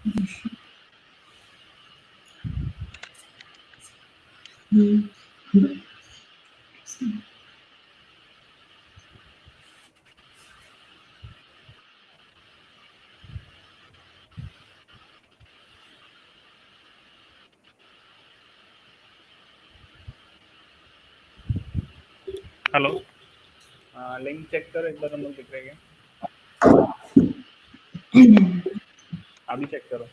Hello. Link check करो एक बार, तुम लोग दिख रहे हैं? अभी चेक करो।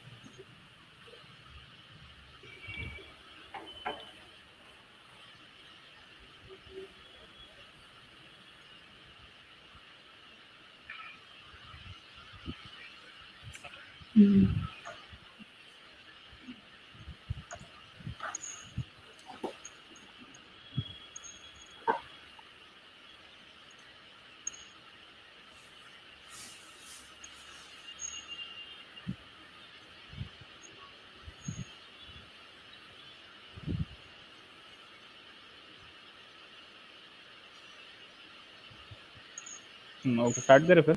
ओके, स्टार्ट करें फिर।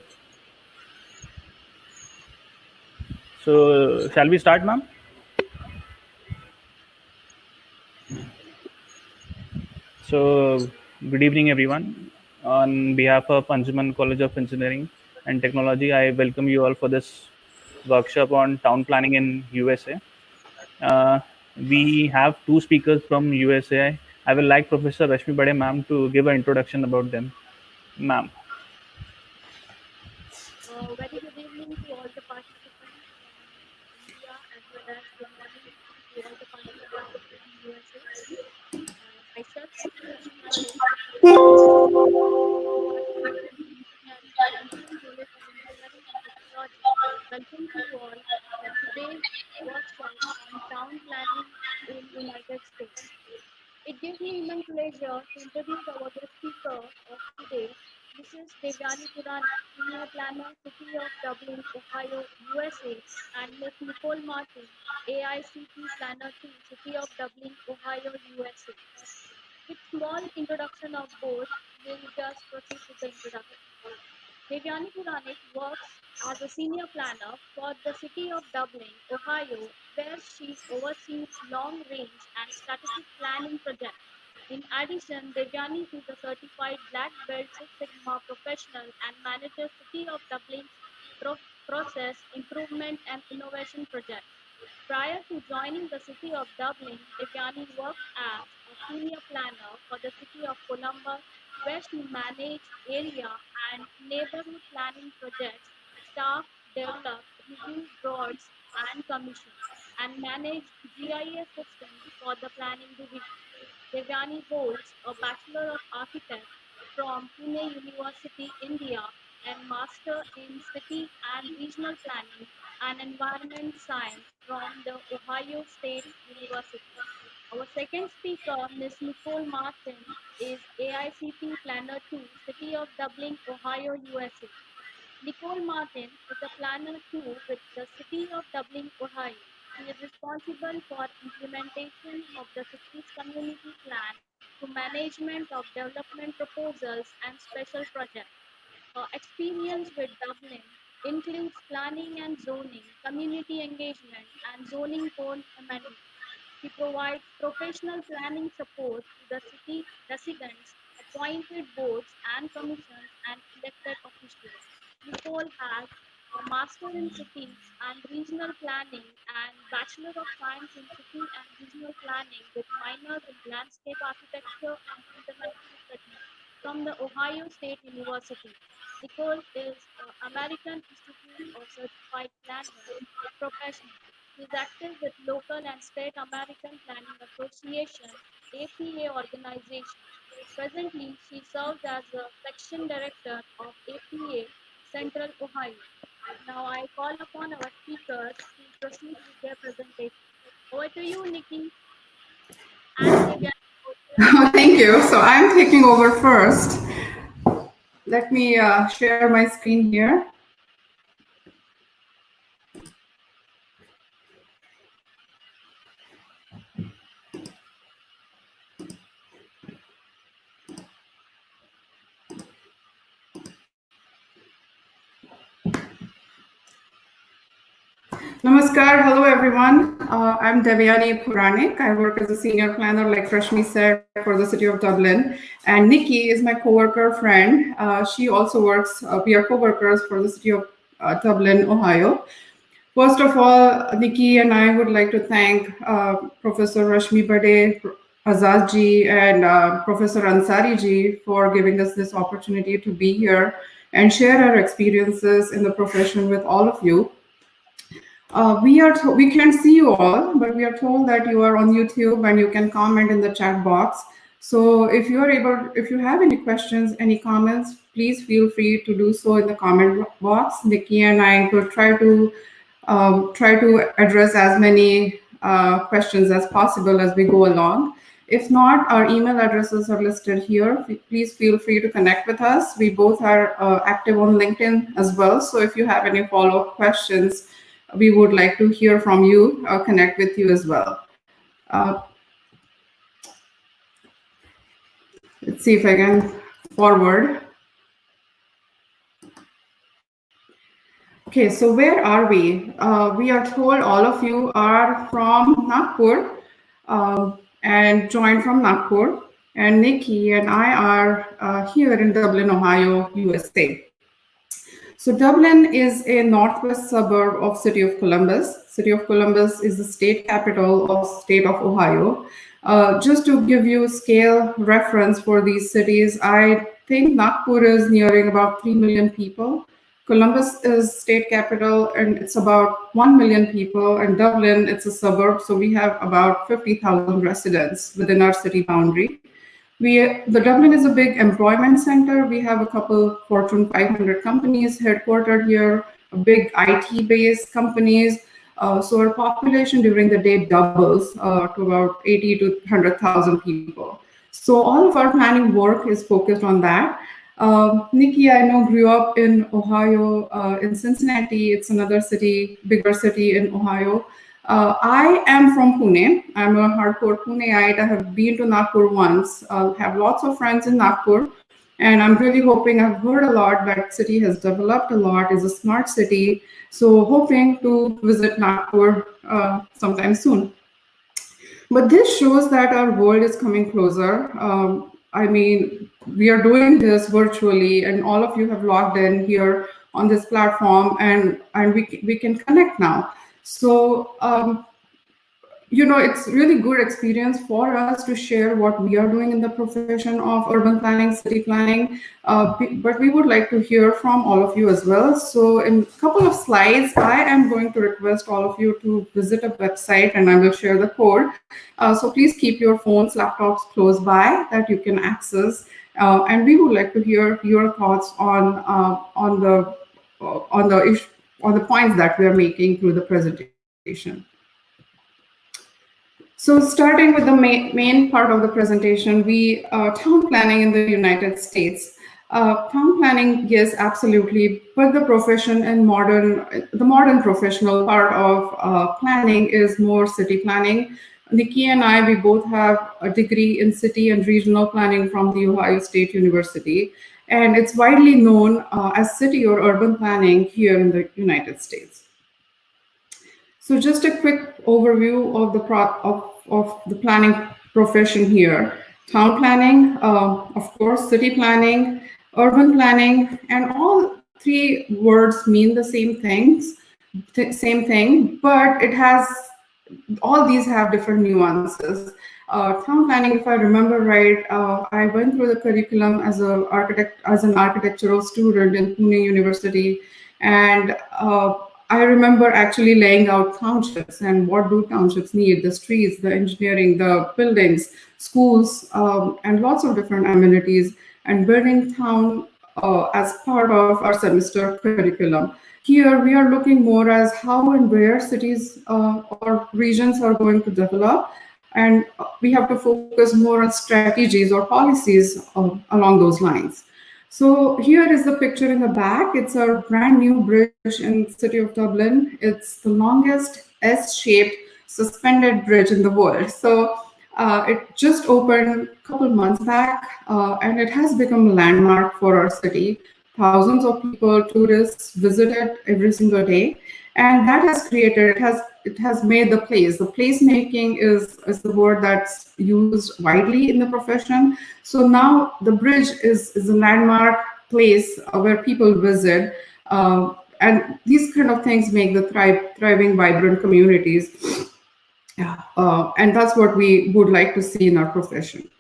So shall we start ma'am? So, good evening, everyone. On behalf of Anjuman College of Engineering and Technology, I welcome you all for this workshop on town planning in USA. Uh, we have two speakers from USA. I will like Professor Rashmi Bade ma'am to give an introduction about them. Ma'am. Very good evening to all the participants from India, as well as good morning to all the participants from USA. Myself, Rashmi Bade, Engineering from Harland College of Engineering and Technology. Welcome to you all for today's workshop on town planning in United States. It gives me immense pleasure to introduce our guest speaker of today, Mrs. Devayani Puranik, Senior Planner, City of Dublin, Ohio, USA, and Ms. Nicole Martin, AICP Planner 2, City of Dublin, Ohio, USA. With small introduction of both, we'll just proceed with the introduction. Devayani Puranik works as a senior planner for the City of Dublin, Ohio, where she oversees long-range and strategic planning projects. In addition, Devayani is a certified Black Belt Six Sigma professional and manages City of Dublin's process improvement and innovation projects. Prior to joining the City of Dublin, Devayani worked as a senior planner for the City of Columbus, where she managed area and neighborhood planning projects, staff, developed, reviewed drawings and commissions, and managed GIS systems for the planning division. Devayani holds a Bachelor of Architecture from Pune University, India, and Master in City and Regional Planning and Environment Science from the Ohio State University. Our second speaker, Ms. Nicole Martin, is AICP Planner 2, City of Dublin, Ohio, USA. Nicole Martin is a planner too with the City of Dublin, Ohio. She is responsible for implementation of the city's community plan to management of development proposals and special projects. Her experience with Dublin includes planning and zoning, community engagement, and zoning code amendment. She provides professional planning support to the city residents, appointed boards and commissions, and elected officials. Nicole has a Master in City and Regional Planning and Bachelor of Science in City and Regional Planning with minors in Landscape Architecture and International Studies from the Ohio State University. Nicole is an American Institute of Certified Planners professional. She is active with local and state American Planning Association (APA) organizations. Presently, she serves as the section director of APA Central Ohio. Now I call upon our speakers to proceed with their presentation. Over to you, Nikki and Divya. Thank you. So I'm taking over first. Let me share my screen here. Namaskar. Hello, everyone. I'm Devayani Puranik. I work as a senior planner, like Rashmi said, for the city of Dublin. And Nikki is my coworker friend. She also works, we are coworkers for the city of Dublin, Ohio. First of all, Nikki and I would like to thank Professor Rashmi Bade, Azaz ji, and Professor Ansari ji for giving us this opportunity to be here and share our experiences in the profession with all of you. We can't see you all, but we are told that you are on YouTube and you can comment in the chat box. So if you are able, if you have any questions, any comments, please feel free to do so in the comment box. Nikki and I will try to address as many questions as possible as we go along. If not, our email addresses are listed here. Please feel free to connect with us. We both are active on LinkedIn as well. So if you have any follow-up questions, we would like to hear from you, connect with you as well. Let's see if I can forward. Okay, so where are we? We are told all of you are from Nagpur and joined from Nagpur. And Nikki and I are here in Dublin, Ohio, USA. So Dublin is a northwest suburb of City of Columbus. City of Columbus is the state capital of state of Ohio. Just to give you scale reference for these cities, I think Nagpur is nearing about 3 million people. Columbus is state capital and it's about 1 million people, and Dublin, it's a suburb, so we have about 50,000 residents within our city boundary. The Dublin is a big employment center. We have a couple Fortune 500 companies headquartered here, big IT-based companies. So our population during the day doubles to about 80 to 100,000 people. So all of our planning work is focused on that. Nikki, I know, grew up in Ohio, in Cincinnati. It's another city, bigger city in Ohio. I am from Pune. I'm a hardcore Puneite. I have been to Nagpur once. Have lots of friends in Nagpur. And I'm really hoping, I've heard a lot that city has developed a lot, is a smart city. So hoping to visit Nagpur sometime soon. But this shows that our world is coming closer. I mean, we are doing this virtually and all of you have logged in here on this platform and we can connect now. So, you know, it's really good experience for us to share what we are doing in the profession of urban planning, city planning, but we would like to hear from all of you as well. So in a couple of slides, I am going to request all of you to visit a website and I will share the code. So please keep your phones, laptops close by that you can access. And we would like to hear your thoughts on the points that we are making through the presentation. So starting with the main part of the presentation, town planning in the United States. Town planning, yes, absolutely, but the profession and the modern professional part of planning is more city planning. Nikki and I, we both have a degree in city and regional planning from the Ohio State University, and it's widely known as city or urban planning here in the United States. So just a quick overview of the planning profession here. Town planning, of course, city planning, urban planning, and all three words mean the same thing, but all these have different nuances. Town planning, if I remember right, I went through the curriculum as an architectural student in Pune University, and I remember actually laying out townships and what do townships need: the streets, the engineering, the buildings, schools, and lots of different amenities, and building town as part of our semester curriculum. Here we are looking more as how and where cities or regions are going to develop, and we have to focus more on strategies or policies along those lines. So here is the picture in the back. It's a brand new bridge in the city of Dublin. It's the longest S-shaped suspended bridge in the world. So it just opened a couple months back, and it has become a landmark for our city. thousands of people, tourists visit it every single day, and that has created, it has made the place. The placemaking is the word that's used widely in the profession. So now the bridge is a landmark place where people visit, and these kind of things make the thriving, vibrant communities. And that's what we would like to see in our profession.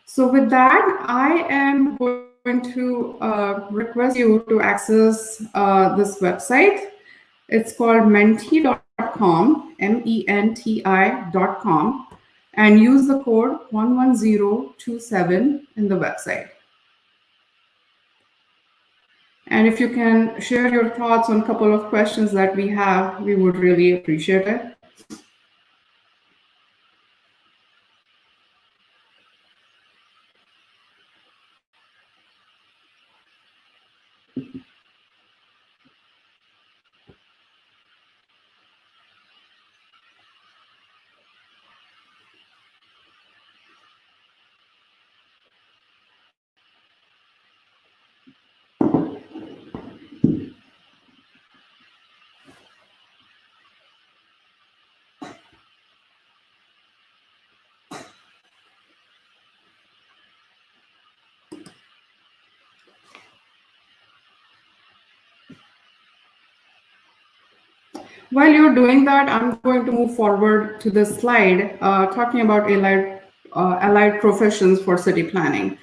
So with that, I am going to request you to access this website. It's called menti.com, menti.com, and use the code 11027 in the website. And if you can share your thoughts on a couple of questions that we have, we would really appreciate it. While you're doing that, I'm going to move forward to this slide talking about allied professions for city planning.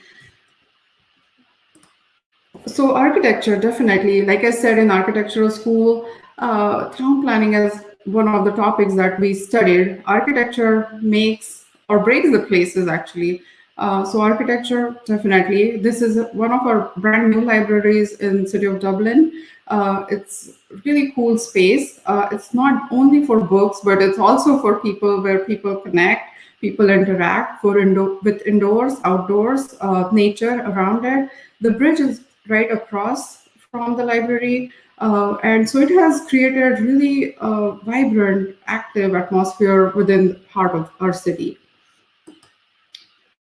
So architecture, definitely, like I said, in architectural school, town planning is one of the topics that we studied. Architecture makes or breaks the places, actually. So architecture, definitely. This is one of our brand new libraries in the city of Dublin. It's really cool space. It's not only for books, but it's also for people, where people connect, people interact with indoors, outdoors, nature around it. The bridge is right across from the library. And so it has created really vibrant, active atmosphere within the heart of our city.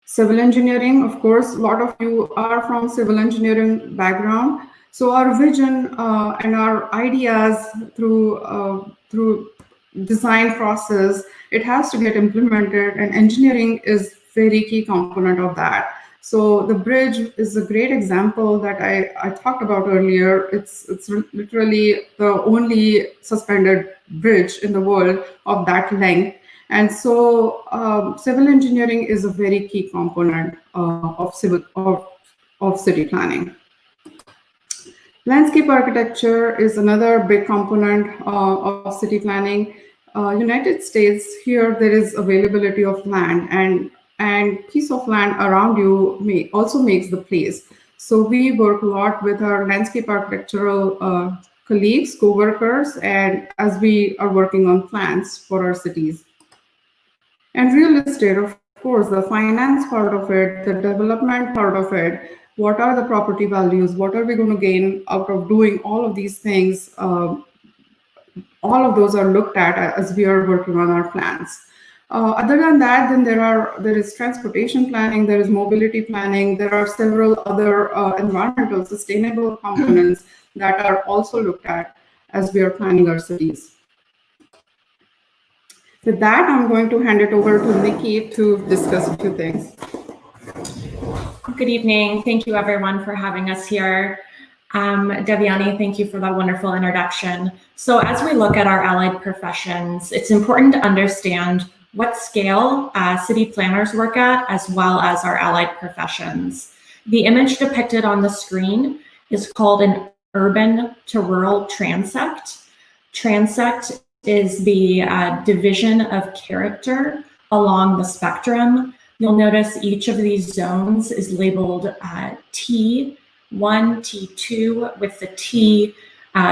Civil engineering, of course, a lot of you are from civil engineering background. So our vision and our ideas through design process, it has to get implemented, and engineering is very key component of that. So the bridge is a great example that I talked about earlier. It's literally the only suspended bridge in the world of that length. And so civil engineering is a very key component of city planning. Landscape architecture is another big component of city planning. United States, here there is availability of land, and piece of land around you also makes the place. So we work a lot with our landscape architectural colleagues, co-workers, and as we are working on plans for our cities. And real estate, of course, the finance part of it, the development part of it, what are the property values, what are we going to gain out of doing all of these things? All of those are looked at as we are working on our plans. Other than that, then there is transportation planning, there is mobility planning, there are several other environmental sustainable components that are also looked at as we are planning our cities. With that, I'm going to hand it over to Nikki to discuss a few things. Good evening. Thank you, everyone, for having us here. Devayani, thank you for that wonderful introduction. So as we look at our allied professions, it's important to understand what scale city planners work at, as well as our allied professions. The image depicted on the screen is called an urban to rural transect. Transect is the division of character along the spectrum. You'll notice each of these zones is labeled T1, T2, with the T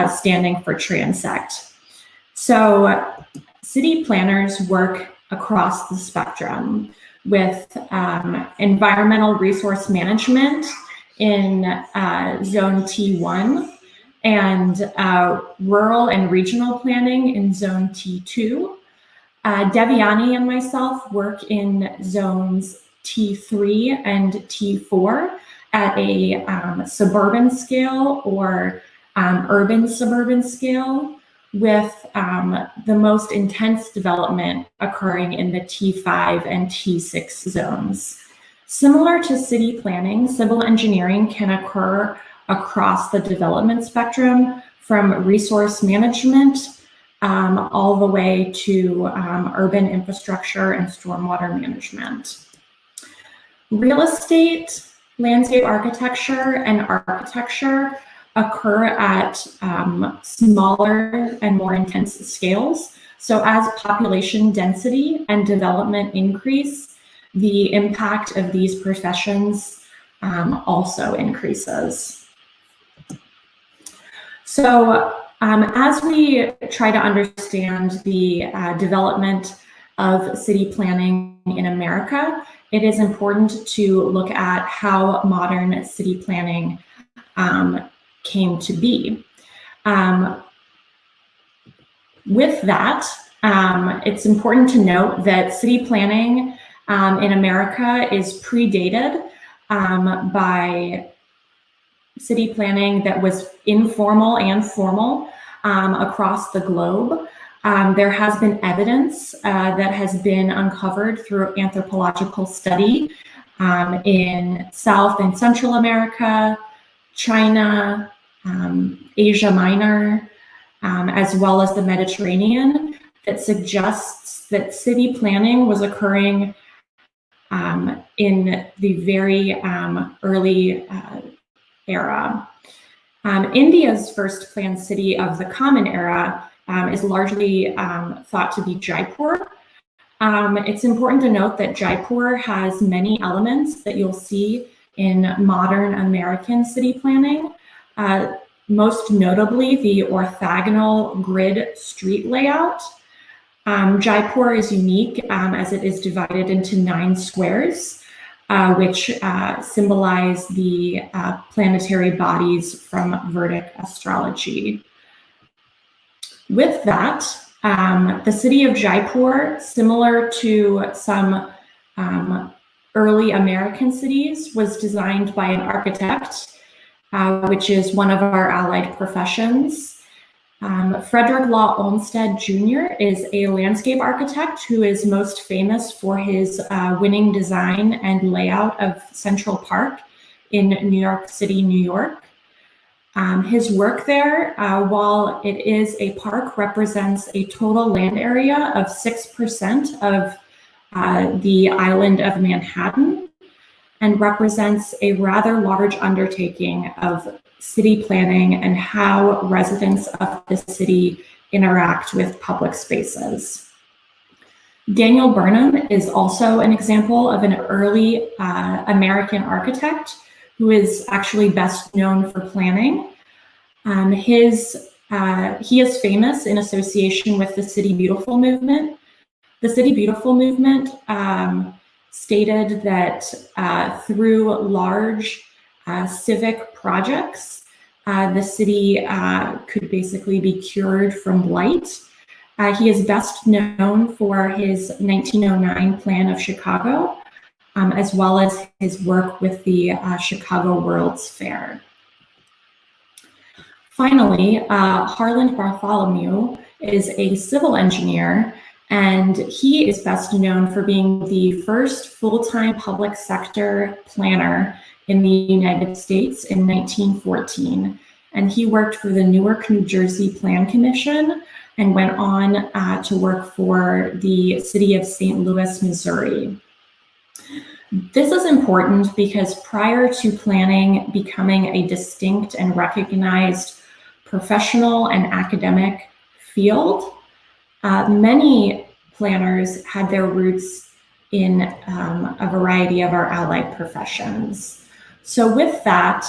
standing for transect. So city planners work across the spectrum with environmental resource management in zone T1, and rural and regional planning in zone T2. Devayani and myself work in zones T3 and T4, at a suburban scale or urban suburban scale, with the most intense development occurring in the T5 and T6 zones. Similar to city planning, civil engineering can occur across the development spectrum, from resource management all the way to urban infrastructure and stormwater management. Real estate, landscape architecture, and architecture occur at smaller and more intense scales. So as population density and development increase, the impact of these professions also increases. So as we try to understand the development of city planning in America, it is important to look at how modern city planning came to be. With that, it's important to note that city planning in America is predated by city planning that was informal and formal across the globe. There has been evidence that has been uncovered through anthropological study in South and Central America, China, Asia Minor, as well as the Mediterranean, that suggests that city planning was occurring in the very early era. India's first planned city of the Common Era is largely thought to be Jaipur. It's important to note that Jaipur has many elements that you'll see in modern American city planning, most notably the orthogonal grid street layout. Jaipur is unique as it is divided into 9 squares, which symbolize the planetary bodies from Vedic astrology. With that, the city of Jaipur, similar to some early American cities, was designed by an architect, which is one of our allied professions. Frederick Law Olmsted Jr. is a landscape architect who is most famous for his winning design and layout of Central Park in New York City, New York. His work there, while it is a park, represents a total land area of 6% of the island of Manhattan, and represents a rather large undertaking of city planning and how residents of the city interact with public spaces. Daniel Burnham is also an example of an early American architect who is actually best known for planning. He is famous in association with the City Beautiful movement. The City Beautiful movement stated that through large civic projects, the city could basically be cured from blight. He is best known for his 1909 plan of Chicago, as well as his work with the Chicago World's Fair. Finally, Harland Bartholomew is a civil engineer, and he is best known for being the first full-time public sector planner in the United States in 1914. And he worked for the Newark, New Jersey Plan Commission and went on to work for the city of St. Louis, Missouri. This is important because prior to planning becoming a distinct and recognized professional and academic field, many planners had their roots in a variety of our allied professions. So with that,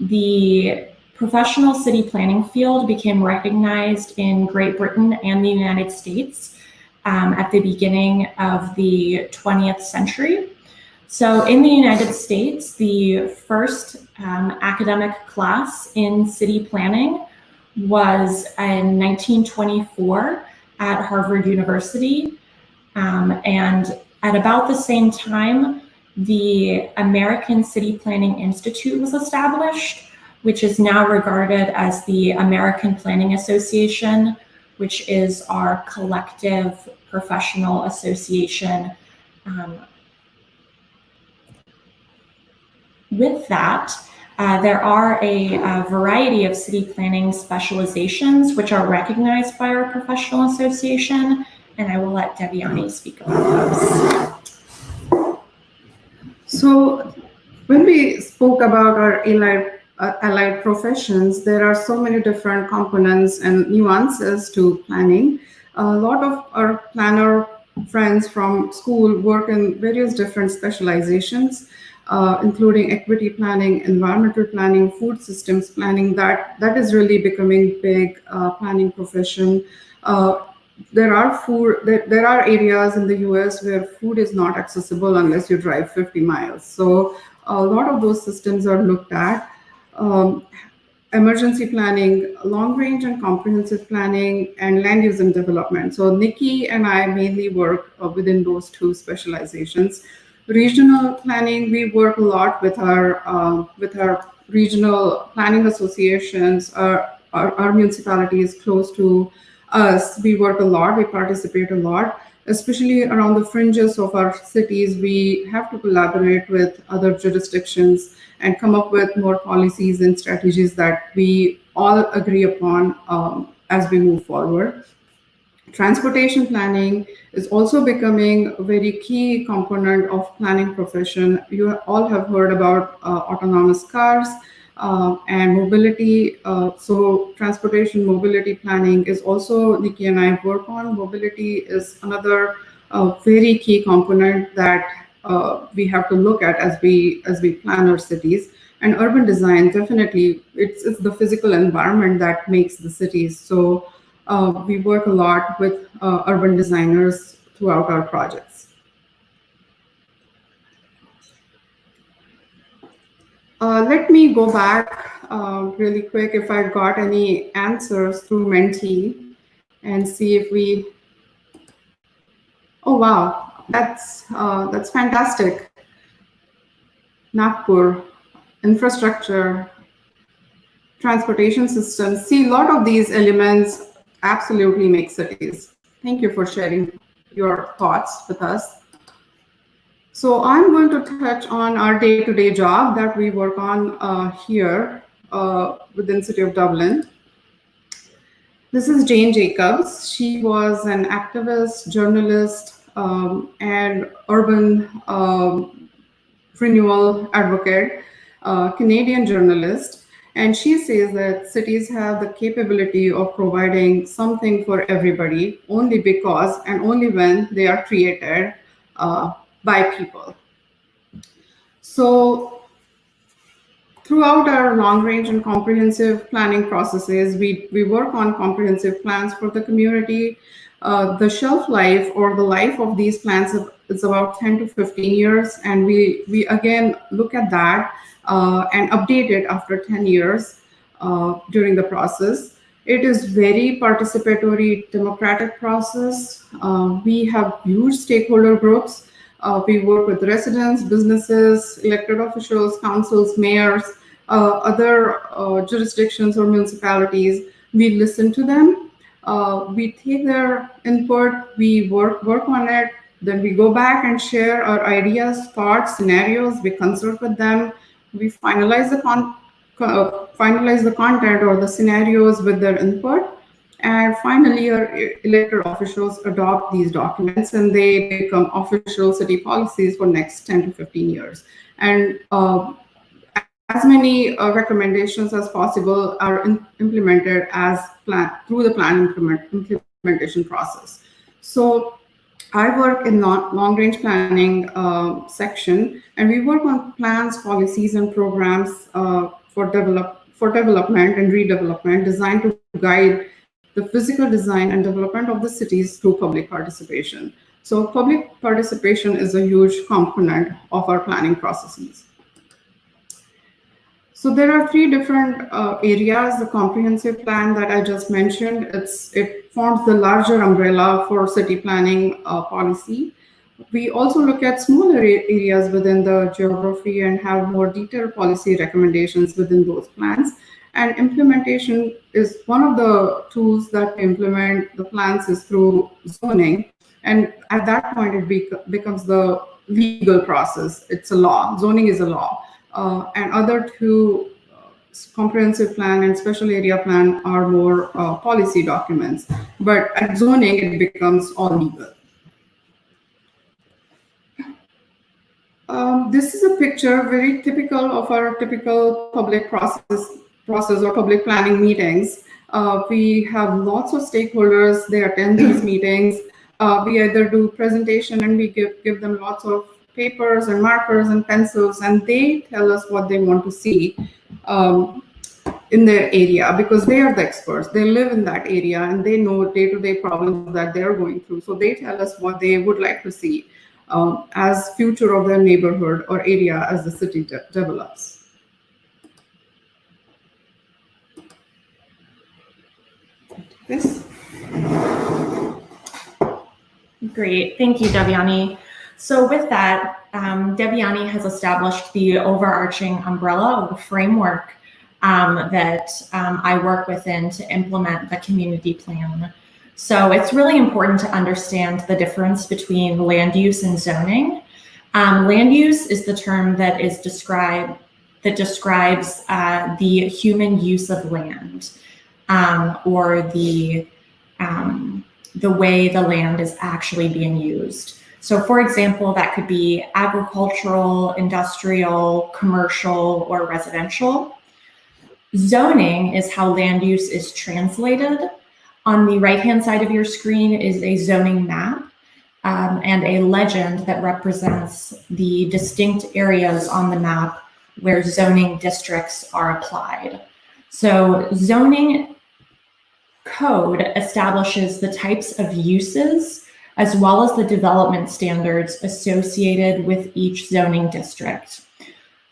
the professional city planning field became recognized in Great Britain and the United States at the beginning of the 20th century. So in the United States, the first academic class in city planning was in 1924 at Harvard University. And at about the same time, the American City Planning Institute was established, which is now regarded as the American Planning Association, which is our collective professional association. With that, there are a variety of city planning specializations which are recognized by our professional association, and I will let Devayani speak about those. So when we spoke about our allied professions, there are so many different components and nuances to planning. A lot of our planner friends from school work in various different specializations, including equity planning, environmental planning, food systems planning. That is really becoming big planning profession. There are areas in the US where food is not accessible unless you drive 50 miles. So a lot of those systems are looked at. Emergency planning, long range and comprehensive planning, and land use and development. So Nikki and I mainly work within those two specializations. Regional planning, we work a lot with our regional planning associations. Our municipality is close to us. We work a lot, we participate a lot, especially around the fringes of our cities. We have to collaborate with other jurisdictions and come up with more policies and strategies that we all agree upon as we move forward. Transportation planning is also becoming a very key component of planning profession. You all have heard about autonomous cars and mobility. So transportation mobility planning is also Nikki and I work on. Mobility is another very key component that we have to look at as we plan our cities. And urban design, definitely, it's the physical environment that makes the cities. So we work a lot with urban designers throughout our projects. Let me go back really quick if I got any answers through Menti and see if we. Oh wow, that's fantastic. Nagpur, infrastructure, transportation systems. See, a lot of these elements absolutely make cities. Thank you for sharing your thoughts with us. So I'm going to touch on our day-to-day job that we work on here within City of Dublin. This is Jane Jacobs. She was an activist, journalist, and urban renewal advocate, Canadian journalist. And she says that cities have the capability of providing something for everybody only because and only when they are created by people. So throughout our long range and comprehensive planning processes, we work on comprehensive plans for the community. The shelf life or the life of these plans is about 10 to 15 years. And we again look at that and update it after 10 years during the process. It is very participatory, democratic process. We have huge stakeholder groups. We work with residents, businesses, elected officials, councils, mayors, other jurisdictions or municipalities. We listen to them. We take their input. We work on it. Then we go back and share our ideas, thoughts, scenarios. We consult with them. We finalize the content or the scenarios with their input. And finally, our elected officials adopt these documents and they become official city policies for next 10 to 15 years. And as many recommendations as possible are implemented as planned through the plan implementation process. So I work in long-range planning section, and we work on plans, policies, and programs for development and redevelopment designed to guide the physical design and development of the cities through public participation. So public participation is a huge component of our planning processes. So there are three different areas. The comprehensive plan that I just mentioned, it forms the larger umbrella for city planning policy. We also look at smaller areas within the geography and have more detailed policy recommendations within those plans. And implementation is one of the tools that implement the plans is through zoning. And at that point, it becomes the legal process. It's a law. Zoning is a law. And other two, comprehensive plan and special area plan, are more policy documents. But at zoning, it becomes all legal. This is a picture very typical of our typical public process or public planning meetings. We have lots of stakeholders. They attend these meetings. We either do presentation and we give them lots of papers and markers and pencils, and they tell us what they want to see in their area, because they are the experts. They live in that area and they know day-to-day problems that they're going through. So they tell us what they would like to see as future of their neighborhood or area as the city develops. This. Great, thank you, Devayani. So with that, Devayani has established the overarching umbrella of the framework that I work within to implement the community plan. So it's really important to understand the difference between land use and zoning. Land use is the term that describes the human use of land, or the way the land is actually being used. So for example, that could be agricultural, industrial, commercial, or residential. Zoning is how land use is translated. On the right-hand side of your screen is a zoning map and a legend that represents the distinct areas on the map where zoning districts are applied. So zoning code establishes the types of uses as well as the development standards associated with each zoning district.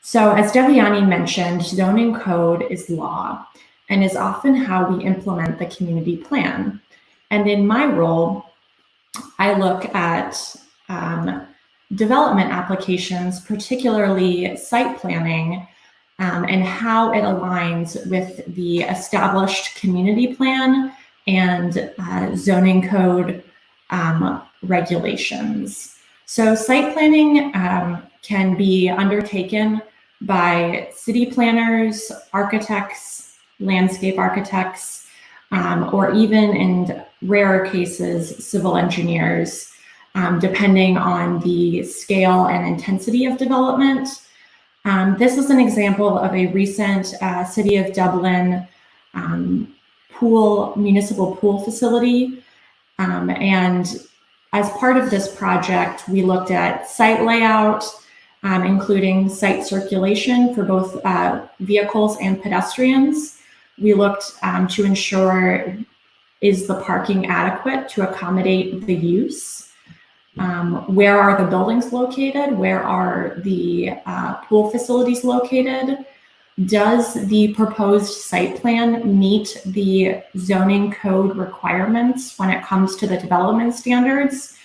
So as Devayani mentioned, zoning code is law and is often how we implement the community plan. And in my role, I look at development applications, particularly site planning, and how it aligns with the established community plan and zoning code regulations. So site planning can be undertaken by city planners, architects, landscape architects, or even in rarer cases, civil engineers, depending on the scale and intensity of development. This is an example of a recent City of Dublin municipal pool facility. And as part of this project, we looked at site layout, including site circulation for both vehicles and pedestrians. We looked to ensure, is the parking adequate to accommodate the use? Where are the buildings located? Where are the pool facilities located? Does the proposed site plan meet the zoning code requirements when it comes to the development standards?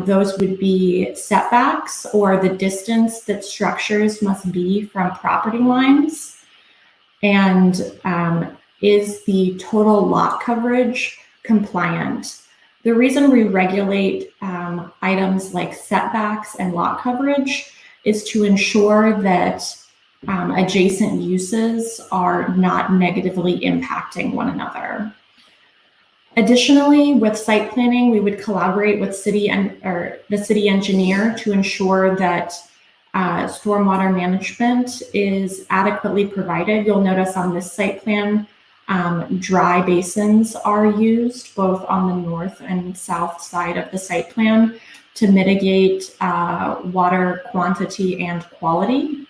Those would be setbacks or the distance that structures must be from property lines. And is the total lot coverage compliant? The reason we regulate items like setbacks and lot coverage is to ensure that adjacent uses are not negatively impacting one another. Additionally, with site planning, we would collaborate with the city engineer to ensure that stormwater management is adequately provided. You'll notice on this site plan, dry basins are used both on the north and south side of the site plan to mitigate water quantity and quality.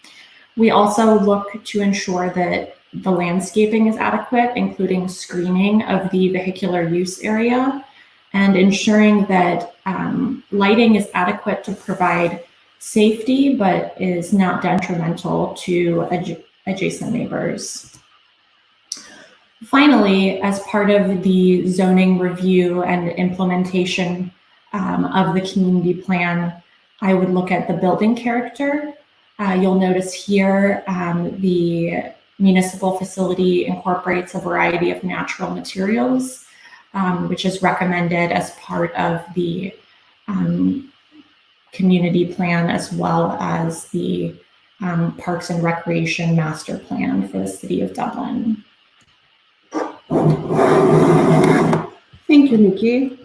We also look to ensure that the landscaping is adequate, including screening of the vehicular use area and ensuring that lighting is adequate to provide safety, but is not detrimental to adjacent neighbors. Finally, as part of the zoning review and implementation of the community plan, I would look at the building character. You'll notice here the municipal facility incorporates a variety of natural materials, which is recommended as part of the community plan, as well as the Parks and Recreation Master Plan for the City of Dublin. Thank you, Nikki.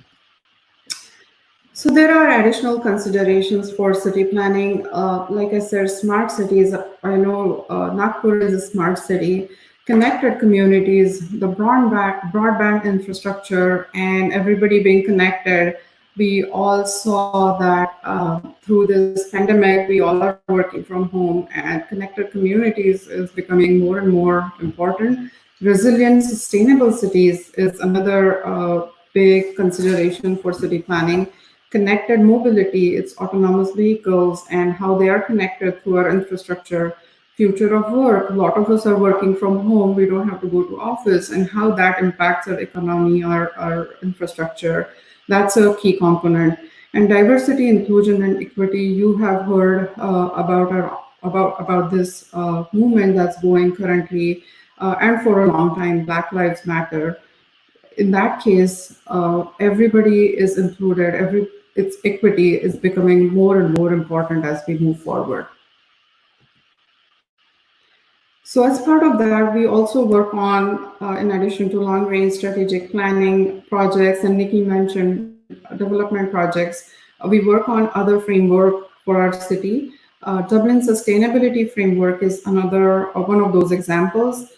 So there are additional considerations for city planning. Like I said, smart cities, I know Nagpur is a smart city, connected communities, the broadband infrastructure, and everybody being connected. We all saw that through this pandemic, we all are working from home, and connected communities is becoming more and more important. Resilient, sustainable cities is another big consideration for city planning. Connected mobility, it's autonomous vehicles and how they are connected to our infrastructure. Future of work, a lot of us are working from home, we don't have to go to office, and how that impacts our economy, our infrastructure. That's a key component. And diversity, inclusion, and equity, you have heard about this movement that's going currently and for a long time, Black Lives Matter. In that case, everybody is included, its equity is becoming more and more important as we move forward. So as part of that, we also work on, in addition to long-range strategic planning projects, and Nikki mentioned development projects, we work on other framework for our city. Dublin Sustainability Framework is another one of those examples.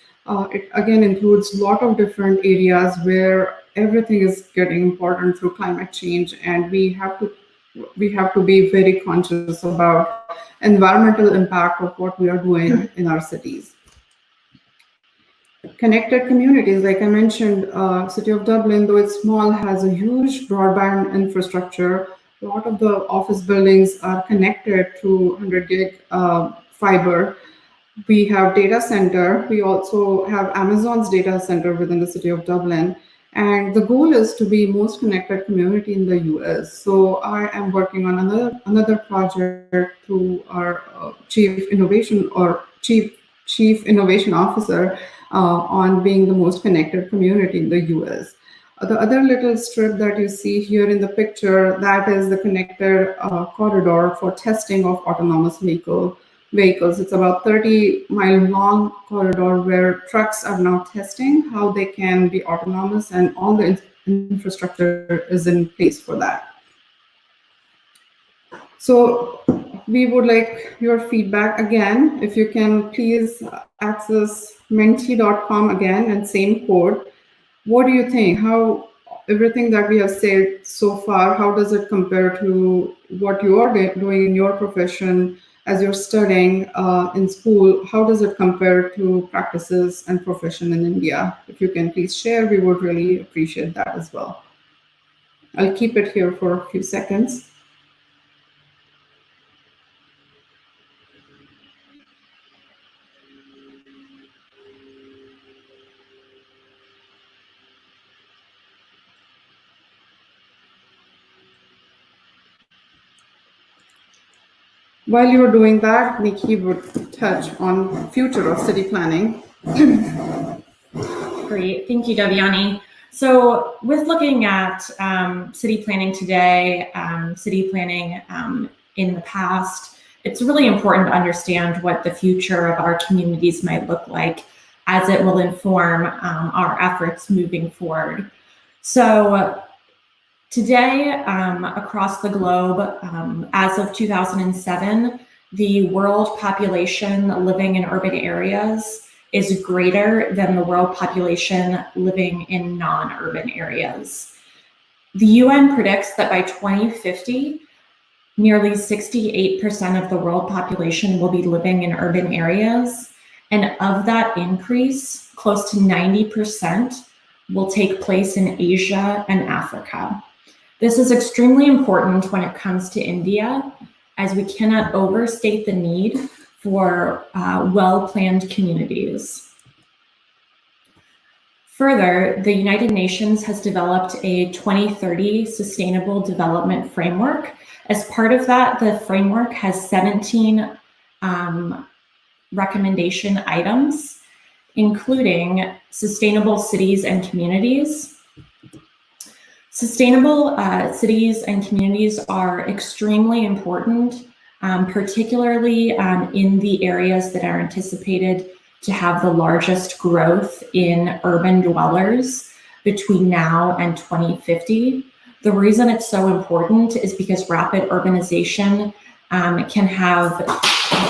It again includes a lot of different areas where everything is getting important through climate change, and we have to be very conscious about environmental impact of what we are doing in our cities. Connected communities, like I mentioned, City of Dublin, though it's small, has a huge broadband infrastructure. A lot of the office buildings are connected through 100 gig fiber. We have data center. We also have Amazon's data center within the City of Dublin. And the goal is to be most connected community in the US. So I am working on another project through our Chief Innovation Officer on being the most connected community in the US. The other little strip that you see here in the picture, that is the connected corridor for testing of autonomous vehicles. It's about 30-mile long corridor where trucks are now testing how they can be autonomous, and all the infrastructure is in place for that. So we would like your feedback again. If you can please access menti.com again and same code. What do you think? How everything that we have said so far, how does it compare to what you are doing in your profession as you're studying in school? How does it compare to practices and profession in India? If you can please share, we would really appreciate that as well. I'll keep it here for a few seconds. While you were doing that, Nikki would touch on future of city planning. Great, thank you, Devayani. So with looking at city planning today, city planning in the past, it's really important to understand what the future of our communities might look like, as it will inform our efforts moving forward. So today, across the globe, as of 2007, the world population living in urban areas is greater than the world population living in non-urban areas. The UN predicts that by 2050, nearly 68% of the world population will be living in urban areas. And of that increase, close to 90% will take place in Asia and Africa. This is extremely important when it comes to India, as we cannot overstate the need for well-planned communities. Further, the United Nations has developed a 2030 Sustainable Development Framework. As part of that, the framework has 17 recommendation items, including sustainable cities and communities. Sustainable cities and communities are extremely important, particularly in the areas that are anticipated to have the largest growth in urban dwellers between now and 2050. The reason it's so important is because rapid urbanization can have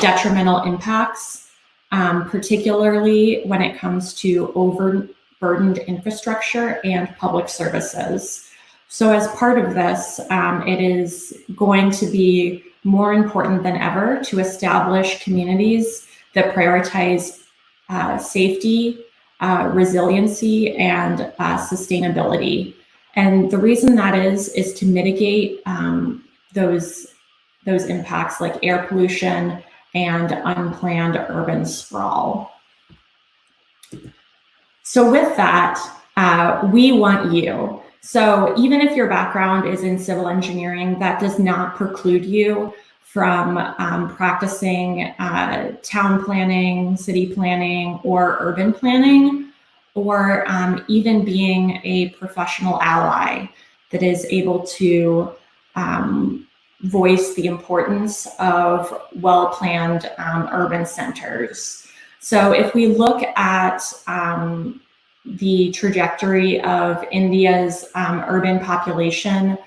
detrimental impacts, particularly when it comes to overburdened infrastructure and public services. So as part of this, it is going to be more important than ever to establish communities that prioritize safety, resiliency, and sustainability. And the reason that is to mitigate those impacts like air pollution and unplanned urban sprawl. So with that, we want you. So even if your background is in civil engineering, that does not preclude you from practicing town planning, city planning, or urban planning, or even being a professional ally that is able to voice the importance of well-planned urban centers. So if we look at the trajectory of India's urban population,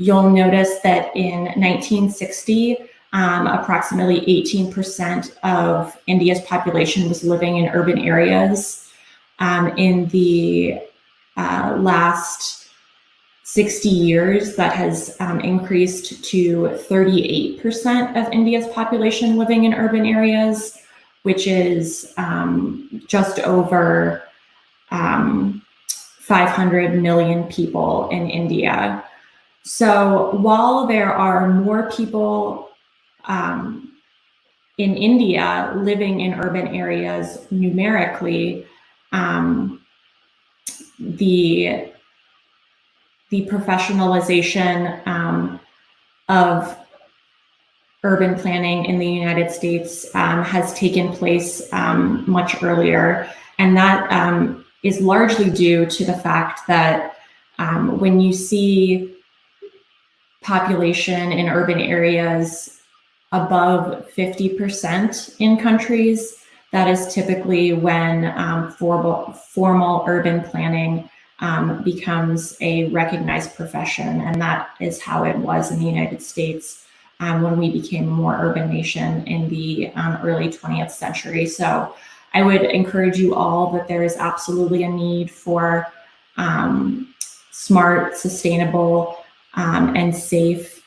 you'll notice that in 1960, approximately 18% of India's population was living in urban areas. In the last 60 years, that has increased to 38% of India's population living in urban areas, which is just over 500 million people in India. So while there are more people in India living in urban areas numerically, the professionalization of urban planning in the United States has taken place much earlier, and that is largely due to the fact that when you see population in urban areas above 50% in countries, that is typically when formal urban planning becomes a recognized profession. And that is how it was in the United States when we became a more urban nation in the early 20th century. So I would encourage you all that there is absolutely a need for smart, sustainable, and safe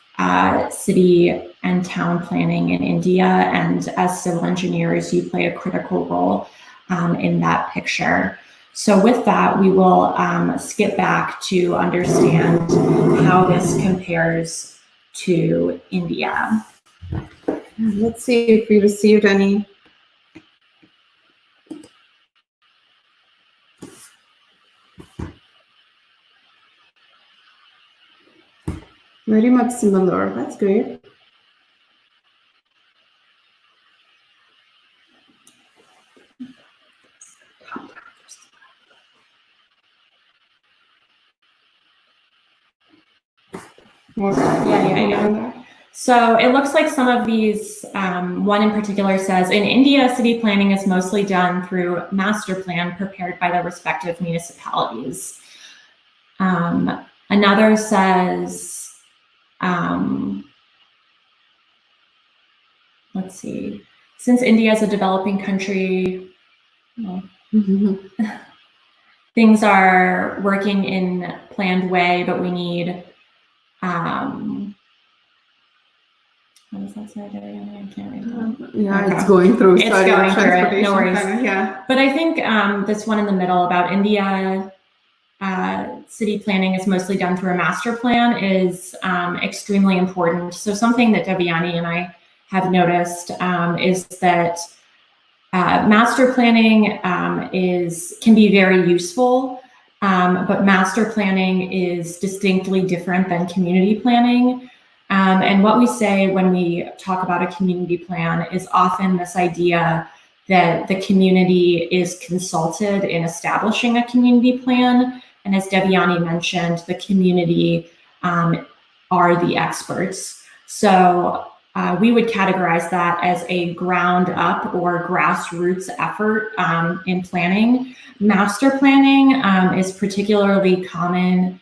city and town planning in India. And as civil engineers, you play a critical role in that picture. So with that, we will skip back to understand how this compares to India. Let's see if we received any. Very much similar. That's great. Yeah. So it looks like some of these, one in particular says, in India, city planning is mostly done through master plan prepared by the respective municipalities. Another says, let's see, since India is a developing country, well, things are working in a planned way, but we need, what does that say, Devayani? I can't read that. Yeah, Okay. it's going through. It's going through it, no worries. Yeah. But I think this one in the middle about India, city planning is mostly done through a master plan is extremely important. So something that Devayani and I have noticed is that Master planning can be very useful, but master planning is distinctly different than community planning. And what we say when we talk about a community plan is often this idea that the community is consulted in establishing a community plan. And as Devayani mentioned, the community are the experts. So we would categorize that as a ground up or grassroots effort in planning. Master planning is particularly common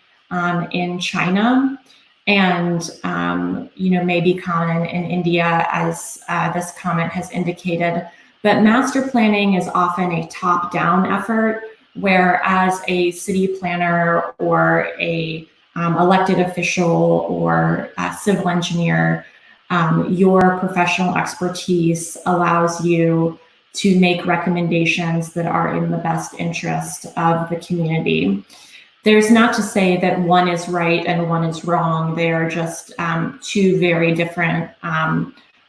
in China, and may be common in India, as this comment has indicated. But master planning is often a top-down effort, whereas a city planner or a elected official or a civil engineer, your professional expertise allows you to make recommendations that are in the best interest of the community. There's not to say that one is right and one is wrong. They are just two very different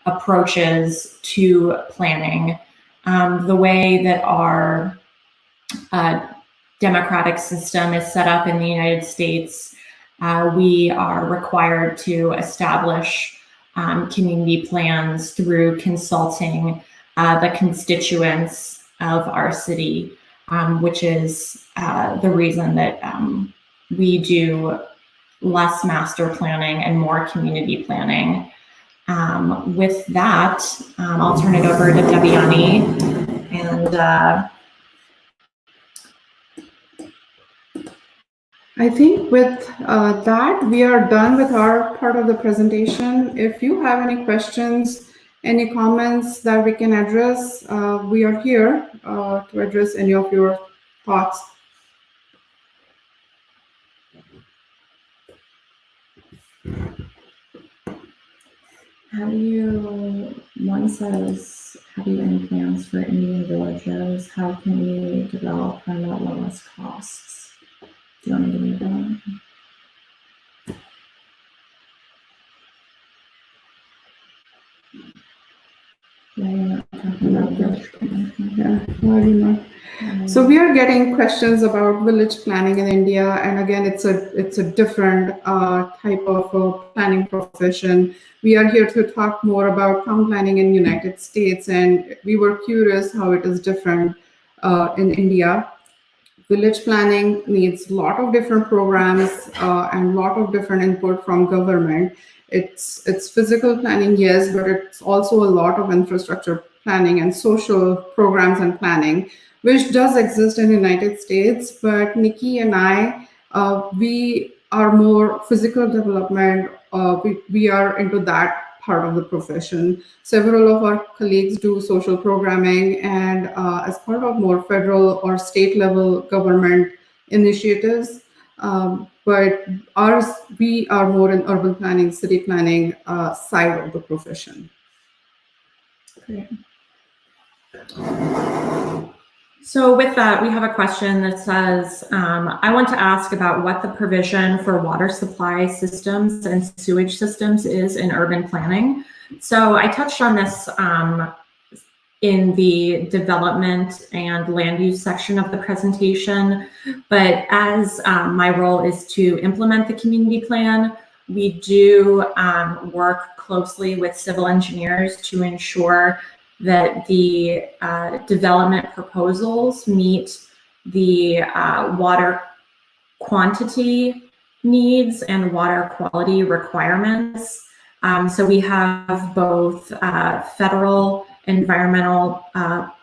approaches to planning. The way that our democratic system is set up in the United States, we are required to establish community plans through consulting the constituents of our city, which is the reason that we do less master planning and more community planning. With that, I'll turn it over to Devayani, and I think with that, we are done with our part of the presentation. If you have any questions, any comments that we can address, we are here to address any of your thoughts. One says, have you any plans for Indian villages? How can we develop them at lowest costs? Do you want me to read that? Yeah, you're not talking about village planning. Yeah, why not? So we are getting questions about village planning in India, and again, it's a different type of planning profession. We are here to talk more about town planning in United States, and we were curious how it is different in India. Village planning needs a lot of different programs and a lot of different input from government. It's physical planning, yes, but it's also a lot of infrastructure planning and social programs and planning, which does exist in the United States. But Nikki and I, we are more physical development. We are into that part of the profession. Several of our colleagues do social programming, and as part of more federal or state level government initiatives. But we are more in urban planning, city planning side of the profession. Great. So with that, we have a question that says, I want to ask about what the provision for water supply systems and sewage systems is in urban planning. So I touched on this in the development and land use section of the presentation, but as my role is to implement the community plan, we do work closely with civil engineers to ensure that the development proposals meet the water quantity needs and water quality requirements. So we have both federal Environmental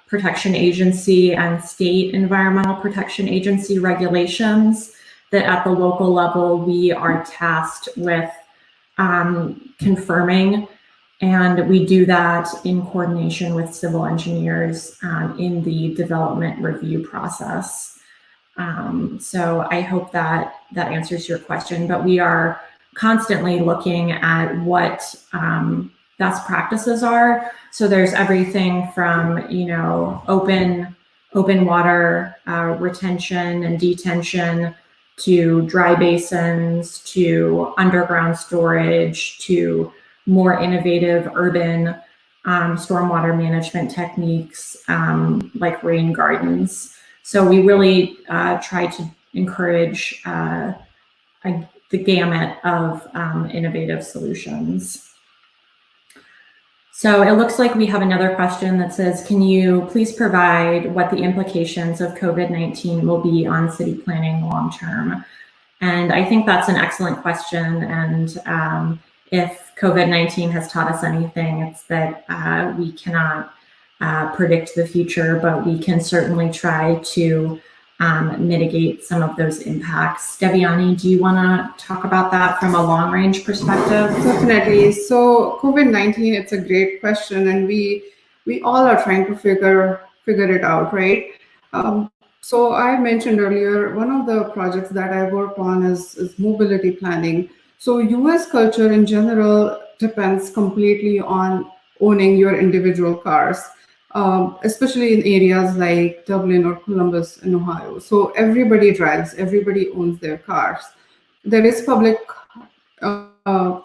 Protection Agency and state Environmental Protection Agency regulations that at the local level we are tasked with confirming. And we do that in coordination with civil engineers in the development review process. So I hope that answers your question, but we are constantly looking at what best practices are. So there's everything from, open water retention and detention to dry basins, to underground storage, to more innovative urban stormwater management techniques like rain gardens. So we really try to encourage the gamut of innovative solutions. So it looks like we have another question that says, can you please provide what the implications of COVID-19 will be on city planning long-term? And I think that's an excellent question. And if COVID-19 has taught us anything, it's that we cannot predict the future, but we can certainly try to mitigate some of those impacts. Devayani, do you want to talk about that from a long-range perspective? Definitely. So COVID-19, it's a great question, and we all are trying to figure it out, right? So I mentioned earlier, one of the projects that I work on is mobility planning. So US culture in general depends completely on owning your individual cars. Especially in areas like Dublin or Columbus in Ohio. So everybody drives, everybody owns their cars. There is public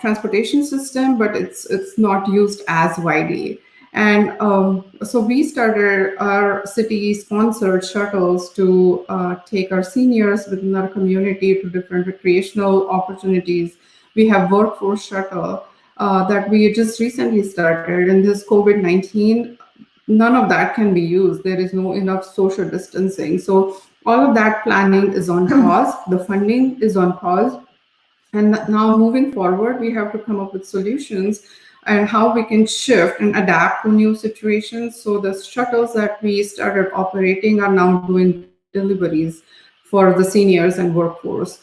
transportation system, but it's not used as widely. And so we started our city-sponsored shuttles to take our seniors within our community to different recreational opportunities. We have workforce shuttle that we just recently started. In this COVID-19, none of that can be used. There is no enough social distancing. So all of that planning is on pause. The funding is on pause. And now moving forward, we have to come up with solutions and how we can shift and adapt to new situations. So the shuttles that we started operating are now doing deliveries for the seniors and workforce.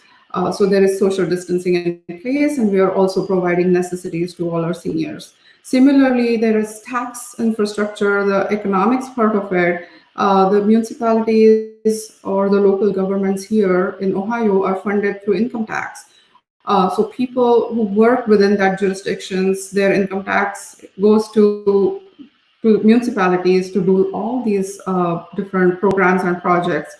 So there is social distancing in place, and we are also providing necessities to all our seniors. Similarly, there is tax infrastructure, the economics part of it. The municipalities or the local governments here in Ohio are funded through income tax. So people who work within that jurisdictions, their income tax goes to municipalities to do all these different programs and projects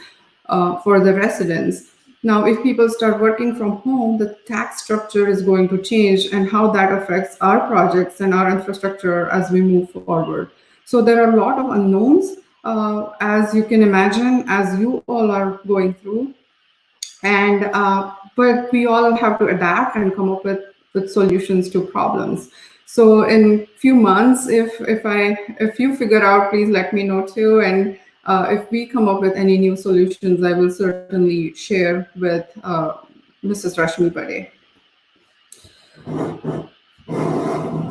for the residents. Now, if people start working from home, the tax structure is going to change and how that affects our projects and our infrastructure as we move forward. So there are a lot of unknowns, as you can imagine, as you all are going through. And but we all have to adapt and come up with solutions to problems. So in few months, if you figure out, please let me know too. And if we come up with any new solutions, I will certainly share with Mrs. Rashmi Bade.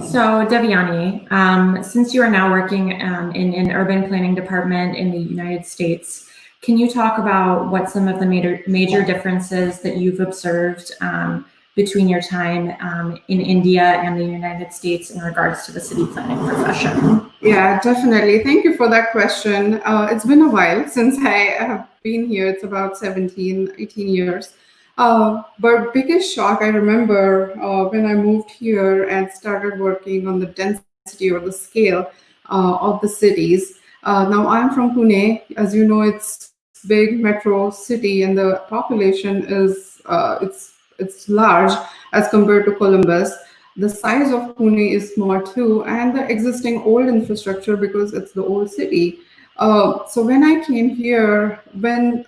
So Devayani, since you are now working in an urban planning department in the United States, can you talk about what some of the major differences that you've observed between your time in India and the United States in regards to the city planning profession? Yeah, definitely. Thank you for that question. It's been a while since I have been here. It's about 17, 18 years. But biggest shock I remember when I moved here and started working on the density or the scale of the cities. Now I'm from Pune. As you know, it's big metro city, and the population is it's large as compared to Columbus. The size of Pune is small too, and the existing old infrastructure because it's the old city. So when I came here, when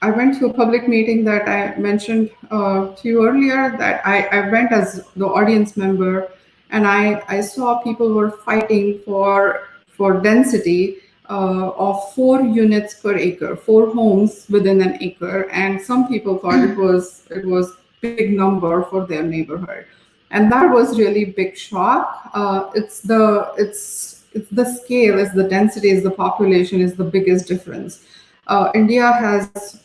I went to a public meeting that I mentioned to you earlier, that I went as the audience member, and I saw people were fighting for density of 4 units per acre, 4 homes within an acre, and some people thought it was big number for their neighborhood, and that was really big shock. It's the scale, is the density, is the population, is the biggest difference. India has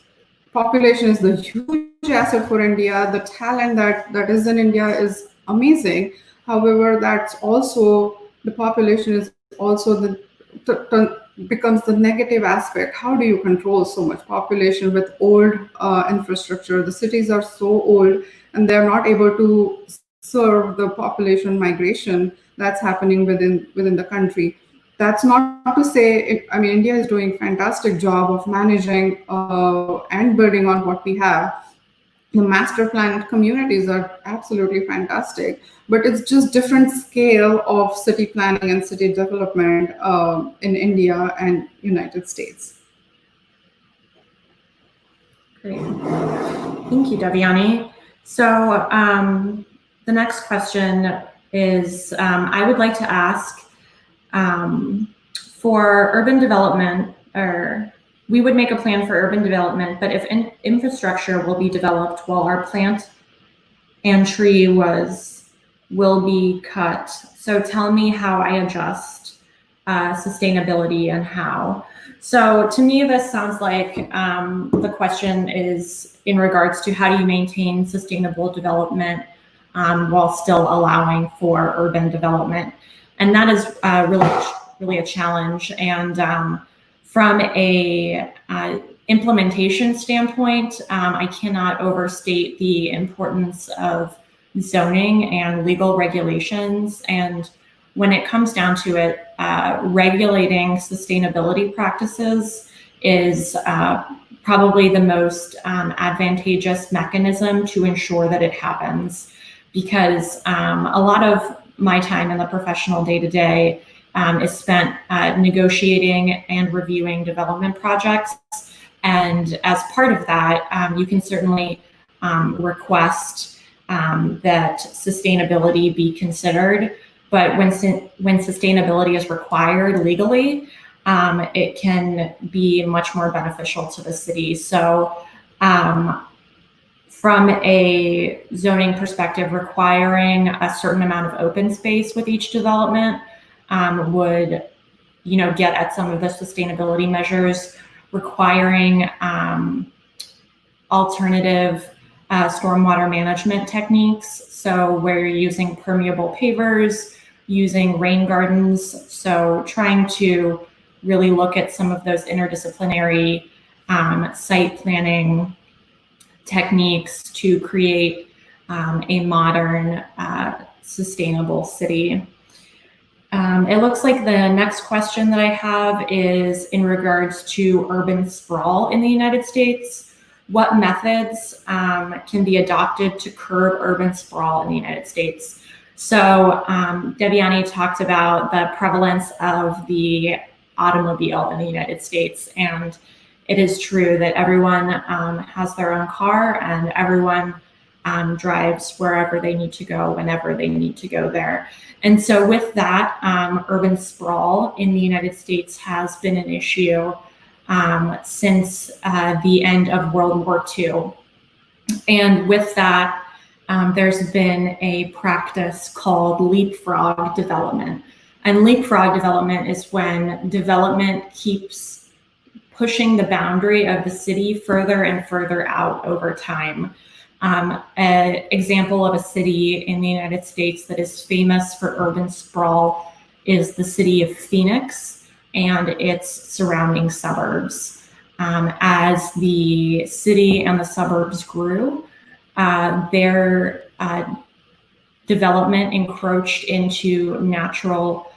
population is the huge asset for India. The talent that is in India is amazing. However, that's also the population is also becomes the negative aspect. How do you control so much population with old infrastructure? The cities are so old, and they're not able to serve the population migration that's happening within the country. That's not to say I mean, India is doing a fantastic job of managing and building on what we have. the master planned communities are absolutely fantastic, but it's just different scale of city planning and city development in India and United States. Great. Thank you, Devayani. So the next question is, I would like to ask, for urban development, or we would make a plan for urban development, but if infrastructure will be developed while our plant and tree will be cut. So tell me how I adjust sustainability and how. So to me, this sounds like the question is in regards to how do you maintain sustainable development while still allowing for urban development. And that is really a challenge. And from a implementation standpoint, I cannot overstate the importance of zoning and legal regulations. And when it comes down to it, regulating sustainability practices is probably the most advantageous mechanism to ensure that it happens. Because a lot of my time in the professional day-to-day is spent negotiating and reviewing development projects. And as part of that, you can certainly request that sustainability be considered. But when sustainability is required legally, it can be much more beneficial to the city. So from a zoning perspective, requiring a certain amount of open space with each development would, get at some of the sustainability measures, requiring alternative stormwater management techniques. So where you're using permeable pavers, using rain gardens. So trying to really look at some of those interdisciplinary site planning techniques to create a modern, sustainable city. It looks like the next question that I have is in regards to urban sprawl in the United States. What methods can be adopted to curb urban sprawl in the United States? So Devayani talked about the prevalence of the automobile in the United States, and it is true that everyone has their own car and everyone drives wherever they need to go, whenever they need to go there. And so with that, urban sprawl in the United States has been an issue since the end of World War II. And with that, there's been a practice called leapfrog development. And leapfrog development is when development keeps pushing the boundary of the city further and further out over time. An example of a city in the United States that is famous for urban sprawl is the city of Phoenix and its surrounding suburbs. As the city and the suburbs grew, their development encroached into natural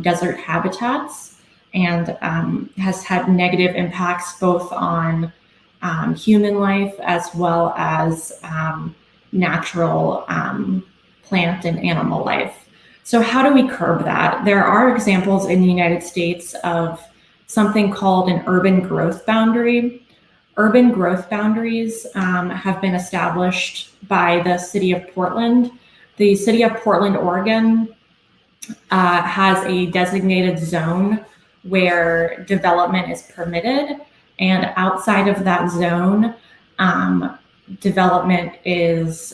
desert habitats and has had negative impacts both on human life as well as natural plant and animal life. So how do we curb that? There are examples in the United States of something called an urban growth boundary. Urban growth boundaries have been established by the city of Portland. The city of Portland, Oregon has a designated zone where development is permitted, and outside of that zone, development is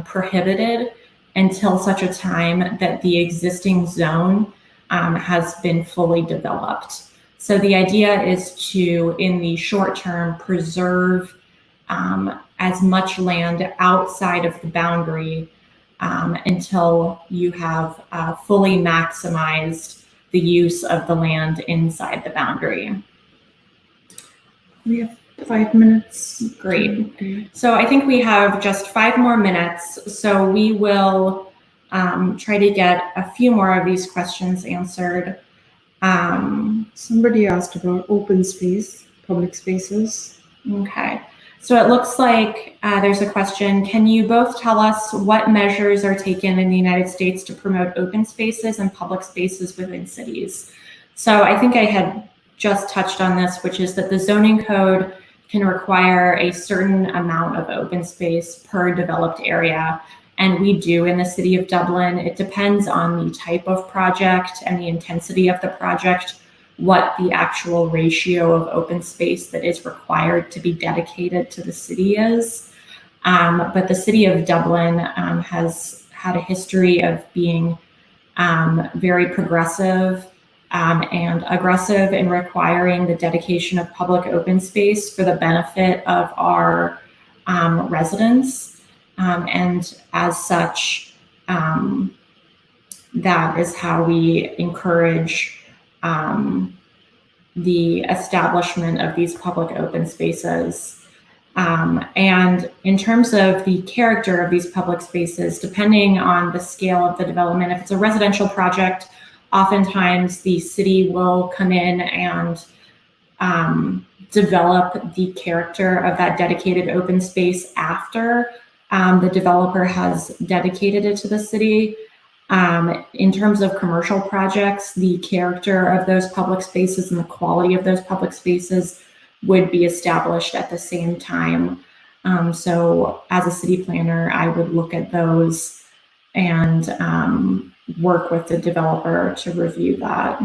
prohibited until such a time that the existing zone has been fully developed. So the idea is to, in the short term, preserve as much land outside of the boundary until you have fully maximized the use of the land inside the boundary. We have 5 minutes. Great. So I think we have just 5 more minutes. So we will try to get a few more of these questions answered. Somebody asked about open space, public spaces. Okay. So it looks like there's a question. Can you both tell us what measures are taken in the United States to promote open spaces and public spaces within cities? So I think I had just touched on this, which is that the zoning code can require a certain amount of open space per developed area. And we do in the city of Dublin. It depends on the type of project and the intensity of the project, what the actual ratio of open space that is required to be dedicated to the city is. But the city of Dublin has had a history of being very progressive and aggressive in requiring the dedication of public open space for the benefit of our residents. And as such, that is how we encourage the establishment of these public open spaces. And in terms of the character of these public spaces, depending on the scale of the development, if it's a residential project, oftentimes the city will come in and develop the character of that dedicated open space after the developer has dedicated it to the city. In terms of commercial projects, the character of those public spaces and the quality of those public spaces would be established at the same time. So as a city planner, I would look at those and work with the developer to review that.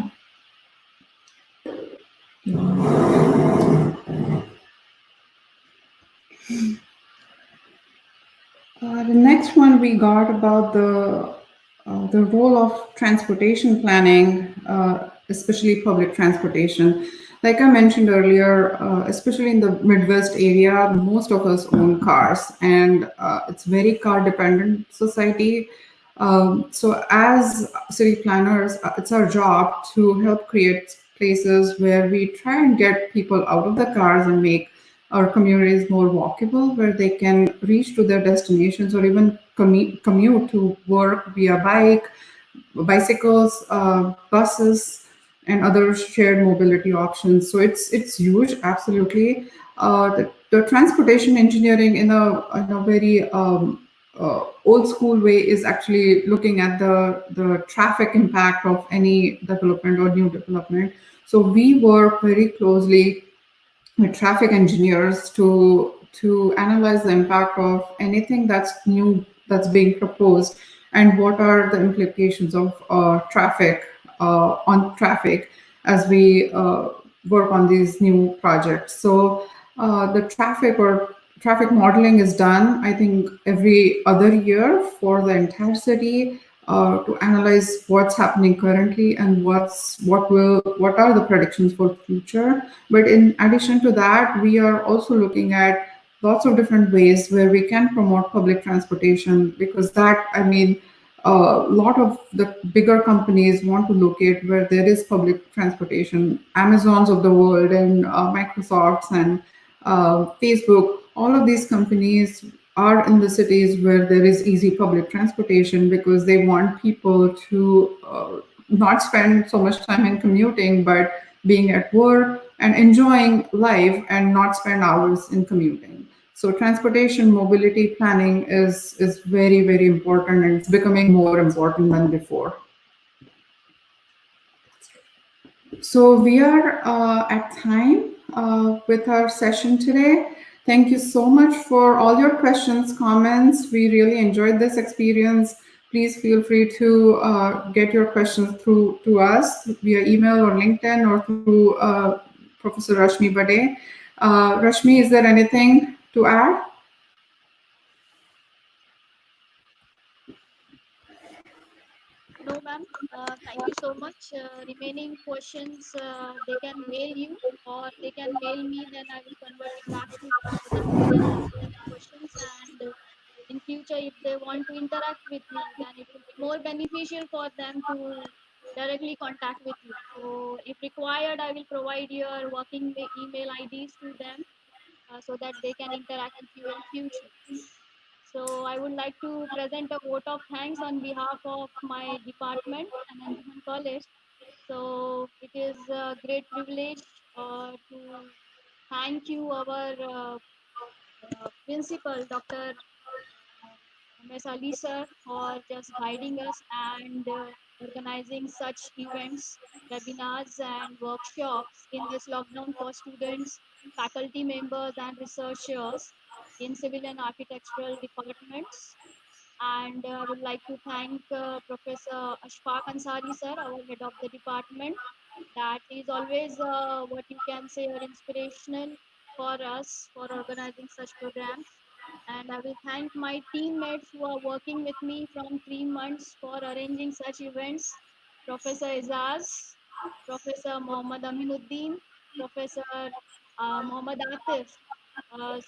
The next one we got about the role of transportation planning, especially public transportation. Like I mentioned earlier, especially in the Midwest area, most of us own cars, and it's very car dependent society. So as city planners, it's our job to help create places where we try and get people out of the cars and make our communities more walkable, where they can reach to their destinations or even commute to work via bicycles, buses, and other shared mobility options. So it's huge, absolutely. The transportation engineering in a very old school way is actually looking at the traffic impact of any development or new development. So we work very closely with traffic engineers to analyze the impact of anything that's new that's being proposed and what are the implications of traffic on traffic as we work on these new projects. So the traffic modeling is done, I think, every other year for the entire city to analyze what's happening currently and what are the predictions for the future. But in addition to that, we are also looking at lots of different ways where we can promote public transportation, because that, I mean, a lot of the bigger companies want to locate where there is public transportation. Amazons of the world and Microsofts and Facebook, all of these companies are in the cities where there is easy public transportation because they want people to not spend so much time in commuting, but being at work and enjoying life and not spend hours in commuting. So transportation mobility planning is very, very important, and it's becoming more important than before. So we are at time with our session today. Thank you so much for all your questions, comments. We really enjoyed this experience. Please feel free to get your questions through to us via email or LinkedIn or through Professor Rashmi Bade. Rashmi, is there anything to add? No, ma'am. Thank you so much. Remaining questions, they can mail you or they can mail me, then I will convert it back to you so that we can answer their questions. And in future, if they want to interact with me, then it will be more beneficial for them to directly contact with you. So if required, I will provide your working email IDs to them so that they can interact with you in future. So I would like to present a vote of thanks on behalf of my department and Anjuman College. So it is a great privilege to thank you, our principal, Dr. Ms. Ali sir, for just guiding us and organizing such events, webinars, and workshops in this lockdown for students, faculty members, and researchers in civil and architectural departments. And I would like to thank Professor Ashfaq Ansari sir, our head of the department, that is always what you can say or inspirational for us for organizing such programs. And I will thank my teammates who are working with me from 3 months for arranging such events. Professor Azaz, Professor Mohammad Aminuddin, Professor Mohammad Atif.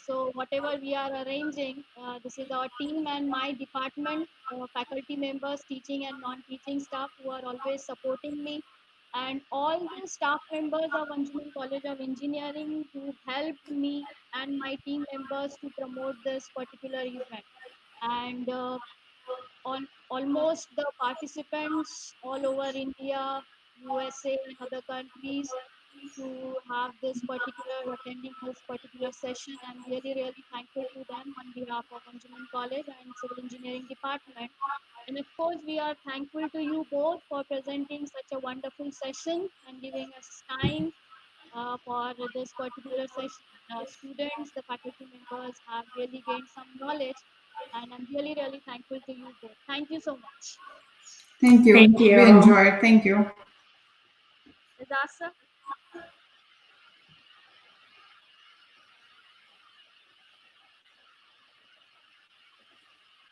So whatever we are arranging, this is our team and my department, faculty members, teaching and non-teaching staff who are always supporting me, and all the staff members of Anjuman College of Engineering who helped me and my team members to promote this particular event. And almost the participants all over India, USA, and other countries to have this particular attending this particular session. I'm really, really thankful to them on behalf of Anjuman College and Civil Engineering Department. And of course, we are thankful to you both for presenting such a wonderful session and giving us time for this particular session. Students, the faculty members have really gained some knowledge, and I'm really, really thankful to you both. Thank you so much. Thank Thank you. We you. enjoyed. Thank you. Azasa?